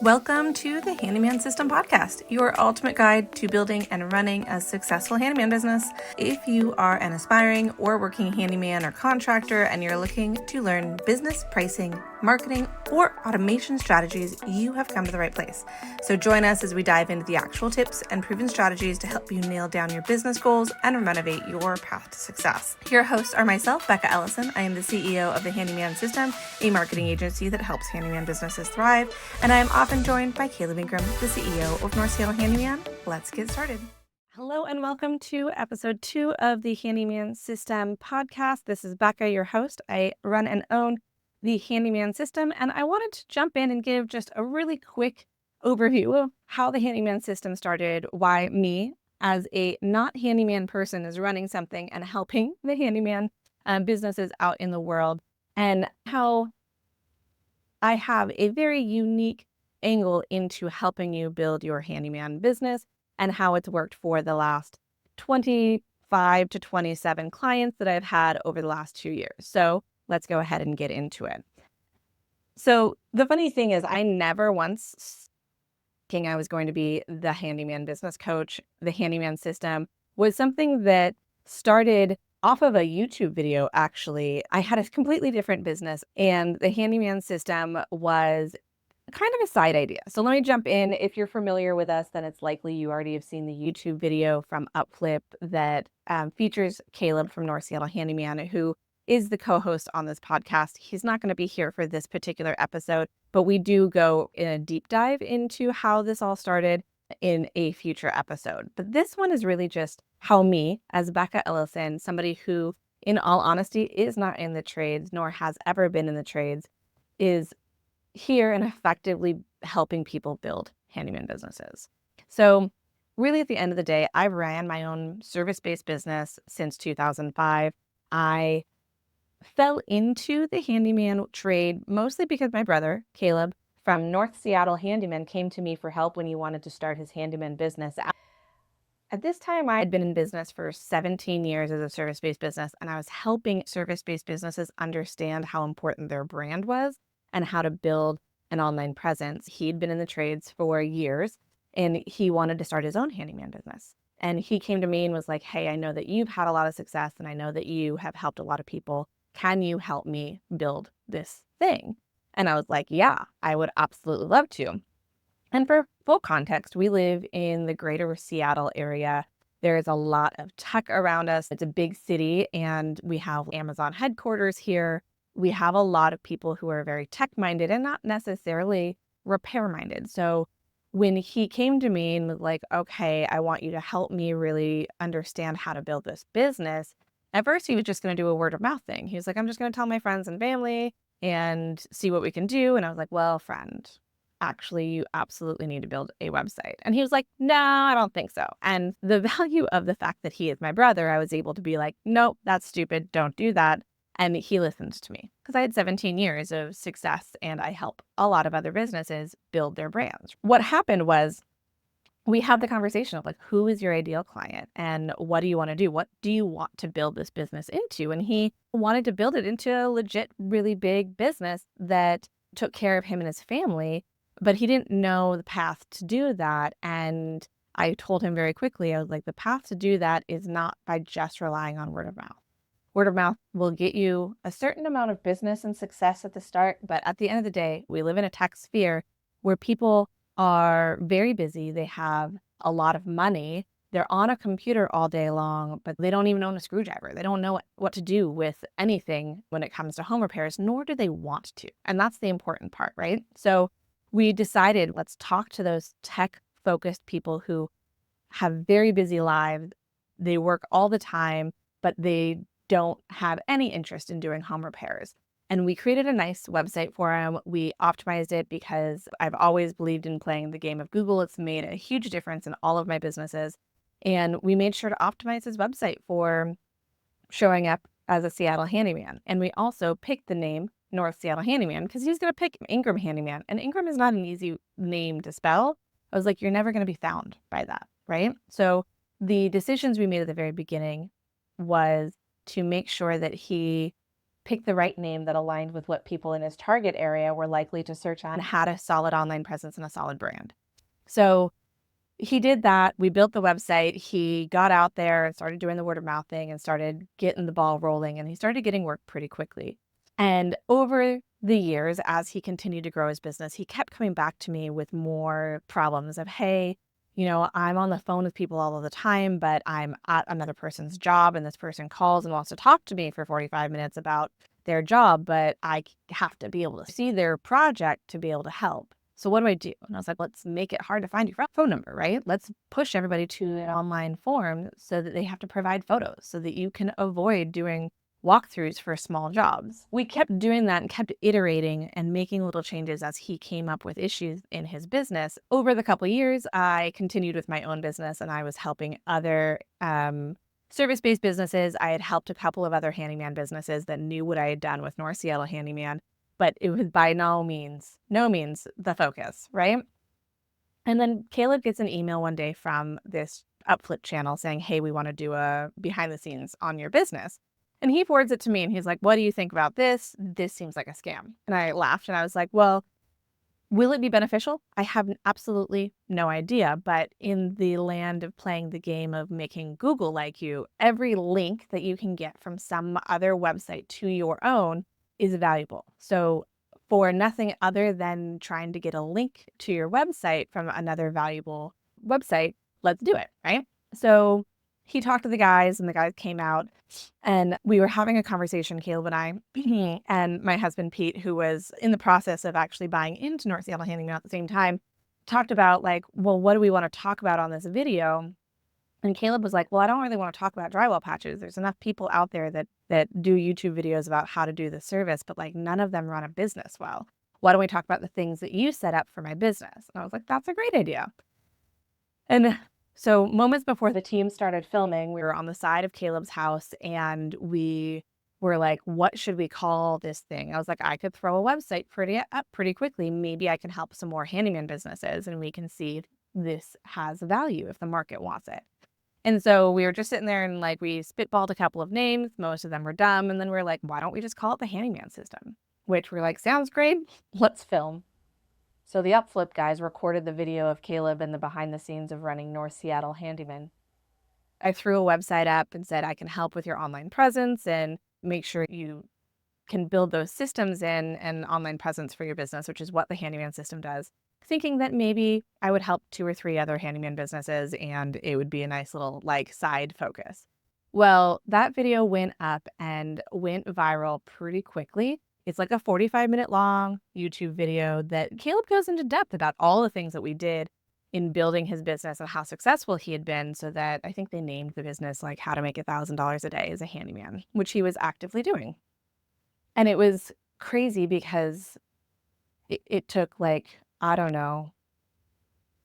Welcome to the Handyman System Podcast, your ultimate guide to building and running a successful handyman business. If you are an aspiring or working handyman or contractor and you're looking to learn business pricing, marketing, or automation strategies, you have come to the right place. So join us as we dive into the actual tips and proven strategies to help you nail down your business goals and renovate your path to success. Your hosts are myself, Becca Ellison. I am the CEO of the Handyman System, a marketing agency that helps handyman businesses thrive, and I am often joined by Caleb Ingram, the CEO of North Seattle Handyman. Let's get started. Hello and welcome to episode 2 of the Handyman System podcast. This is Becca, your host. I run and own the Handyman System, and I wanted to jump in and give just a really quick overview of how the Handyman System started, why me, as a not handyman person, is running something and helping the handyman businesses out in the world, and how I have a very unique angle into helping you build your handyman business and how it's worked for the last 25 to 27 clients that I've had over the last 2 years. So let's go ahead and get into it. So the funny thing is, I never once thinking I was going to be the handyman business coach. The Handyman System was something that started off of a YouTube video, actually. I had a completely different business, and the Handyman System was kind of a side idea. So let me jump in. If you're familiar with us, then it's likely you already have seen the YouTube video from Upflip that features Caleb from North Seattle Handyman, who is the co-host on this podcast. He's not going to be here for this particular episode, but we do go in a deep dive into how this all started in a future episode. But this one is really just how me, as Becca Ellison, somebody who, in all honesty, is not in the trades, nor has ever been in the trades, is here and effectively helping people build handyman businesses. So really, at the end of the day, I ran my own service-based business since 2005. I fell into the handyman trade mostly because my brother, Caleb, from North Seattle Handyman, came to me for help when he wanted to start his handyman business. At this time, I had been in business for 17 years as a service-based business, and I was helping service-based businesses understand how important their brand was and how to build an online presence. He'd been in the trades for years, and he wanted to start his own handyman business. And he came to me and was like, hey, I know that you've had a lot of success, and I know that you have helped a lot of people. Can you help me build this thing? And I was like, yeah, I would absolutely love to. And for full context, we live in the greater Seattle area. There is a lot of tech around us. It's a big city, and we have Amazon headquarters here. We have a lot of people who are very tech-minded and not necessarily repair-minded. So when he came to me and was like, okay, I want you to help me really understand how to build this business, at first he was just going to do a word of mouth thing. He was like, I'm just going to tell my friends and family and see what we can do. And I was like, well, friend, actually, you absolutely need to build a website. And he was like, no, I don't think so. And the value of the fact that he is my brother, I was able to be like, nope, that's stupid. Don't do that. And he listened to me because I had 17 years of success, and I help a lot of other businesses build their brands. What happened was we had the conversation of like, who is your ideal client and what do you want to do? What do you want to build this business into? And he wanted to build it into a legit, really big business that took care of him and his family, but he didn't know the path to do that. And I told him very quickly, I was like, the path to do that is not by just relying on word of mouth. Word of mouth will get you a certain amount of business and success at the start, but at the end of the day, we live in a tech sphere where people are very busy. They have a lot of money. They're on a computer all day long, but they don't even own a screwdriver. They don't know what to do with anything when it comes to home repairs, nor do they want to. And that's the important part, right? So we decided, let's talk to those tech-focused people who have very busy lives. They work all the time, but they don't have any interest in doing home repairs. And we created a nice website for him. We optimized it because I've always believed in playing the game of Google. It's made a huge difference in all of my businesses. And we made sure to optimize his website for showing up as a Seattle handyman. And we also picked the name North Seattle Handyman because he's going to pick Ingram Handyman. And Ingram is not an easy name to spell. I was like, you're never going to be found by that, right? So the decisions we made at the very beginning was to make sure that he pick the right name that aligned with what people in his target area were likely to search on, and had a solid online presence and a solid brand. So he did that. We built the website. He got out there and started doing the word of mouth thing and started getting the ball rolling, and he started getting work pretty quickly. And over the years, as he continued to grow his business, he kept coming back to me with more problems of, hey, I'm on the phone with people all of the time, but I'm at another person's job and this person calls and wants to talk to me for 45 minutes about their job, but I have to be able to see their project to be able to help. So what do I do? And I was like, let's make it hard to find your phone number, right? Let's push everybody to an online form so that they have to provide photos so that you can avoid doing walkthroughs for small jobs. We kept doing that and kept iterating and making little changes as he came up with issues in his business. Over the couple of years, I continued with my own business and I was helping other service-based businesses. I had helped a couple of other handyman businesses that knew what I had done with North Seattle Handyman, but it was by no means the focus, right? And then Caleb gets an email one day from this Upflip channel saying, hey, we want to do a behind the scenes on your business. And he forwards it to me and he's like, what do you think about this? This seems like a scam. And I laughed and I was like, well, will it be beneficial? I have absolutely no idea. But in the land of playing the game of making Google like you, every link that you can get from some other website to your own is valuable. So for nothing other than trying to get a link to your website from another valuable website, let's do it, right? So he talked to the guys and the guys came out and we were having a conversation, Caleb and I, and my husband, Pete, who was in the process of actually buying into North Seattle Handyman at the same time, talked about like, well, what do we want to talk about on this video? And Caleb was like, well, I don't really want to talk about drywall patches. There's enough people out there that do YouTube videos about how to do the service, but like none of them run a business well. Why don't we talk about the things that you set up for my business? And I was like, that's a great idea. And so moments before the team started filming, we were on the side of Caleb's house and we were like, what should we call this thing? I was like, I could throw a website pretty quickly. Maybe I can help some more handyman businesses and we can see if this has value if the market wants it. And so we were just sitting there and like we spitballed a couple of names. Most of them were dumb. And then we were like, why don't we just call it the Handyman system? Which we're like, sounds great. Let's film. So the Upflip guys recorded the video of Caleb and the behind the scenes of running North Seattle Handyman. I threw a website up and said, I can help with your online presence and make sure you can build those systems in an online presence for your business, which is what the Handyman system does. Thinking that maybe I would help 2 or 3 other handyman businesses and it would be a nice little like side focus. Well, that video went up and went viral pretty quickly. It's like a 45-minute long YouTube video that Caleb goes into depth about all the things that we did in building his business and how successful he had been, so that I think they named the business like how to make $1,000 a day as a handyman, which he was actively doing. And it was crazy because it took like, I don't know,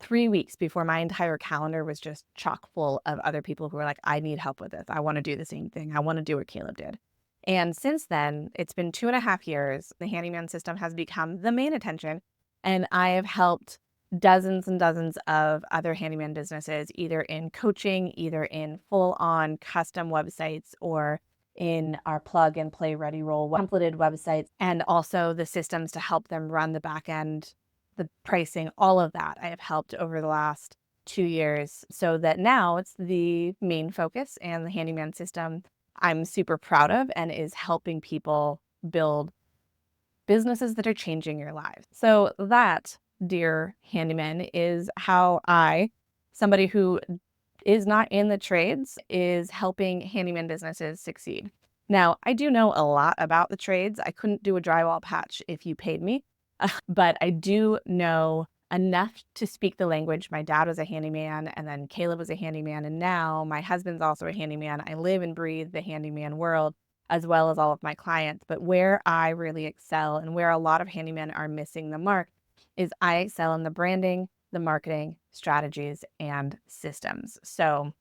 3 weeks before my entire calendar was just chock full of other people who were like, I need help with this. I want to do the same thing. I want to do what Caleb did. And since then, it's been 2.5 years. The Handyman system has become the main attention. And I have helped dozens and dozens of other handyman businesses, either in coaching, either in full-on custom websites, or in our plug and play ready roll templated websites, and also the systems to help them run the back end, the pricing, all of that I have helped over the last 2 years, so that now it's the main focus, and the Handyman system I'm super proud of and is helping people build businesses that are changing your lives. So that, dear handyman, is how I, somebody who is not in the trades, is helping handyman businesses succeed. Now, I do know a lot about the trades. I couldn't do a drywall patch if you paid me, but I do know enough to speak the language. My dad was a handyman, and then Caleb was a handyman, and now my husband's also a handyman. I live and breathe the handyman world, as well as all of my clients. But where I really excel, and where a lot of handymen are missing the mark, is I excel in the branding, the marketing, strategies, and systems. So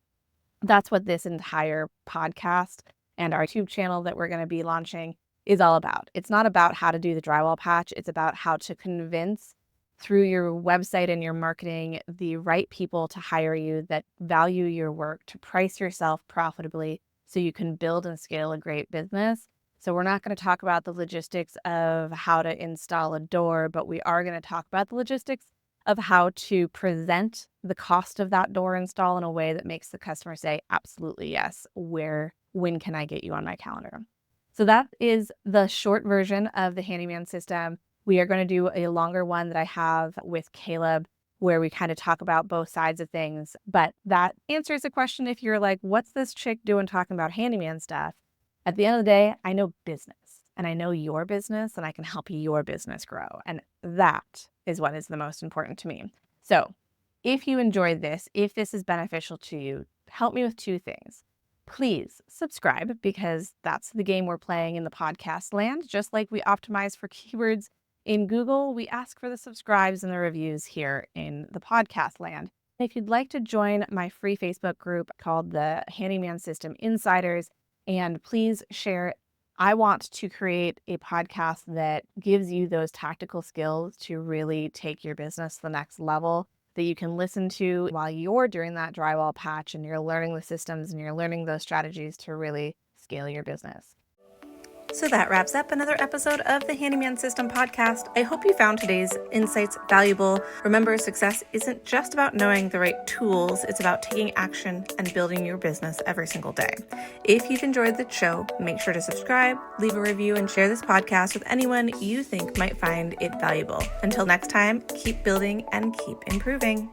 that's what this entire podcast and our YouTube channel that we're going to be launching is all about. It's not about how to do the drywall patch. It's about how to convince, through your website and your marketing, the right people to hire you that value your work, to price yourself profitably so you can build and scale a great business, So we're not going to talk about the logistics of how to install a door, but we are going to talk about the logistics of how to present the cost of that door install in a way that makes the customer say, absolutely yes, when can I get you on my calendar? So that is the short version of the Handyman system. We are going to do a longer one that I have with Caleb where we kind of talk about both sides of things. But that answers the question if you're like, what's this chick doing talking about handyman stuff? At the end of the day, I know business and I know your business and I can help your business grow. And that is what is the most important to me. So if you enjoyed this, if this is beneficial to you, help me with two things. Please subscribe because that's the game we're playing in the podcast land. Just like we optimize for keywords in Google, we ask for the subscribes and the reviews here in the podcast land. If you'd like to join my free Facebook group called the Handyman System Insiders, and please share, I want to create a podcast that gives you those tactical skills to really take your business to the next level that you can listen to while you're doing that drywall patch and you're learning the systems and you're learning those strategies to really scale your business. So that wraps up another episode of the Handyman System podcast. I hope you found today's insights valuable. Remember, success isn't just about knowing the right tools, it's about taking action and building your business every single day. If you've enjoyed the show, make sure to subscribe, leave a review, and share this podcast with anyone you think might find it valuable. Until next time, keep building and keep improving.